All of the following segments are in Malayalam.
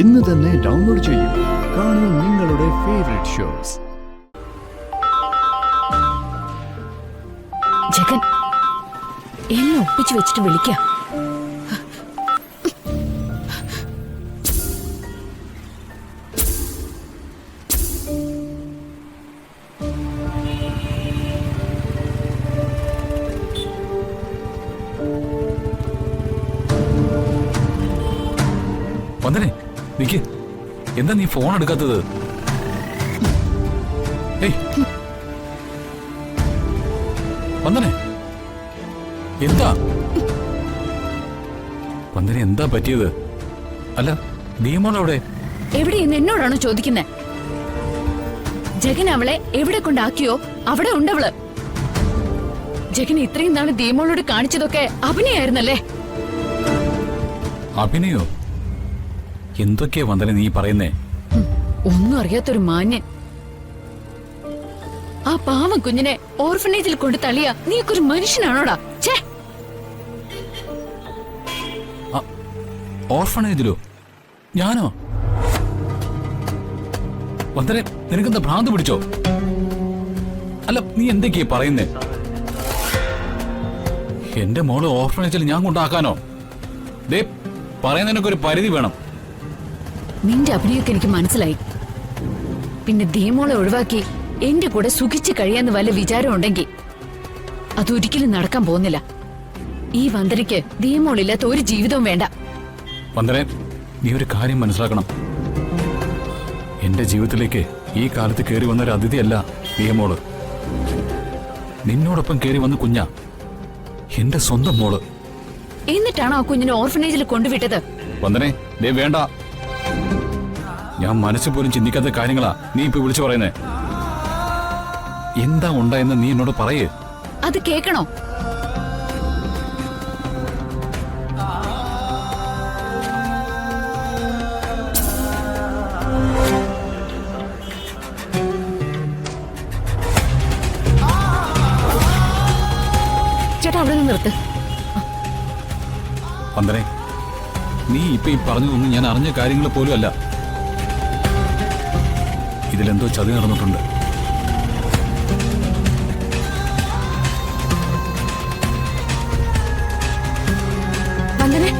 ഇന്ന് തന്നെ ഡൗൺലോഡ് ചെയ്യൂ. കാണൂ നിങ്ങളുടെ ഫേവറേറ്റ് ഷോസ്. ജഗൻ എല്ലാം ഒപ്പിച്ചു വെച്ചിട്ട് വിളിക്കാം. വന്ദനെ, നിക്ക്. എന്താ നീ ഫോൺ എടുക്കാത്തത്? വന്ദനെ, എന്താ വന്ദനെ, എന്താ പറ്റിയത്? അല്ല, നീമോളെവിടെ? എവിടെയെന്ന് എന്നോടാണോ ചോദിക്കുന്നേ? ജഗൻ അവളെ എവിടെ കൊണ്ടാക്കിയോ അവിടെ ഉണ്ടവള്. ജഗൻ ഇത്രയും നാള് ദീമോളോട് കാണിച്ചതൊക്കെ അഭിനയായിരുന്നല്ലേ? അഭിനയോ? എന്തൊക്കെയാ വന്ദനെ നീ പറയുന്നേ? ഒന്നും അറിയാത്തൊരു മാന്യൻ. ആ പാവം കുഞ്ഞിനെ ഓർഫനേജിൽ കൊണ്ട് തള്ളിയ നീയൊക്കെ ഒരു മനുഷ്യനാണോടാ? ഓർഫനേജിലോ? ഞാനോ? വന്ദനെ, നിനക്കെന്താ ഭ്രാന്ത് പിടിച്ചോ? അല്ല, നീ എന്തൊക്കെയാ പറയുന്നേ? എന്റെ മോള് ഓർഫനേജിൽ ഞാൻ കൊണ്ടാക്കാനോ? ദേ, പറയുന്നതിനൊക്കെ ഒരു പരിധി വേണം. നിന്റെ അഭിനയൊക്കെ എനിക്ക് മനസ്സിലായി. പിന്നെ ദീമോളെ ഒഴിവാക്കി എന്റെ കൂടെ സുഖിച്ച് കഴിയാന്ന് വല്ല വിചാരം ഉണ്ടെങ്കിൽ അതൊരിക്കലും നടക്കാൻ പോകുന്നില്ല. ഈ വന്ദനയ്ക്ക് ദീമോളില്ലാത്ത ഒരു ജീവിതവും വേണ്ട. വന്ദനെ, നീ ഒരു കാര്യം മനസ്സിലാക്കണം. എന്റെ ജീവിതത്തിലേക്ക് ഈ കാലത്ത് കയറി വന്ന ഒരു അതിഥിയല്ല ദീമോള്. നിന്നോടൊപ്പം കയറി വന്ന കുഞ്ഞാ, എന്റെ സ്വന്തം മോള്. എന്നിട്ടാണ് ആ കുഞ്ഞിനെ ഓർഫനേജിൽ കൊണ്ടുവിട്ടത്. വന്ദനെ, ദേ വേണ്ട. ഞാൻ മനസ്സിൽ പോലും ചിന്തിക്കാത്ത കാര്യങ്ങളാ നീ ഇപ്പൊ വിളിച്ചു പറയുന്നേ. എന്താ ഉണ്ടായെന്ന് നീ എന്നോട് പറയേ. അത് കേക്കണോ? ചേട്ടാ, അവിടെ നിന്ന് നിർത്ത്. വന്ദനെ, നീ ഇപ്പൊ ഈ പറഞ്ഞതൊന്നും ഞാൻ അറിഞ്ഞ കാര്യങ്ങൾ പോലും അല്ല. ഇതിലെന്തോ ചതി നടന്നിട്ടുണ്ട്. വന്ദനെ,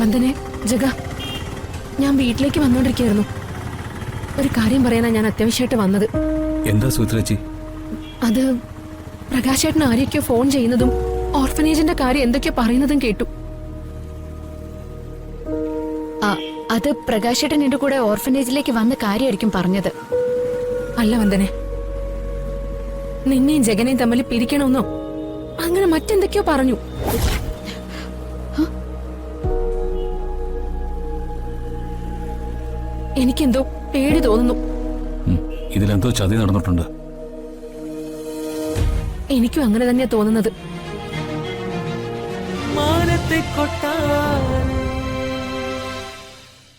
വന്ദനെ, ജഗ, ഞാൻ വീട്ടിലേക്ക് വന്നോണ്ടിരിക്കുകയായിരുന്നു. ഒരു കാര്യം പറയാനാ ഞാൻ അത്യാവശ്യമായിട്ട് വന്നത്. എന്താ സുചേച്ചി? അത് പ്രകാശേട്ടൻ ആരെയൊക്കെയോ ഫോൺ ചെയ്യുന്നതും ഓർഫനേജിന്റെ കാര്യം എന്തൊക്കെയോ പറയുന്നതും കേട്ടു. അത് പ്രകാശേട്ടൻ എന്റെ കൂടെ ഓർഫനേജിലേക്ക് വന്ന കാര്യമായിരിക്കും പറഞ്ഞത്. അല്ല വന്ദനെ, നിന്നെയും ജഗനെയും തമ്മിൽ പിരിക്കണമെന്നോ അങ്ങനെ മറ്റെന്തൊക്കെയോ പറഞ്ഞു. എനിക്കെന്തോ പേടി തോന്നുന്നു. ഇതിലെന്തോ ചതി നടന്നിട്ടുണ്ട്. എനിക്കും അങ്ങനെ തന്നെയാ തോന്നുന്നത്. മാനത്തെ കൊട്ടാരം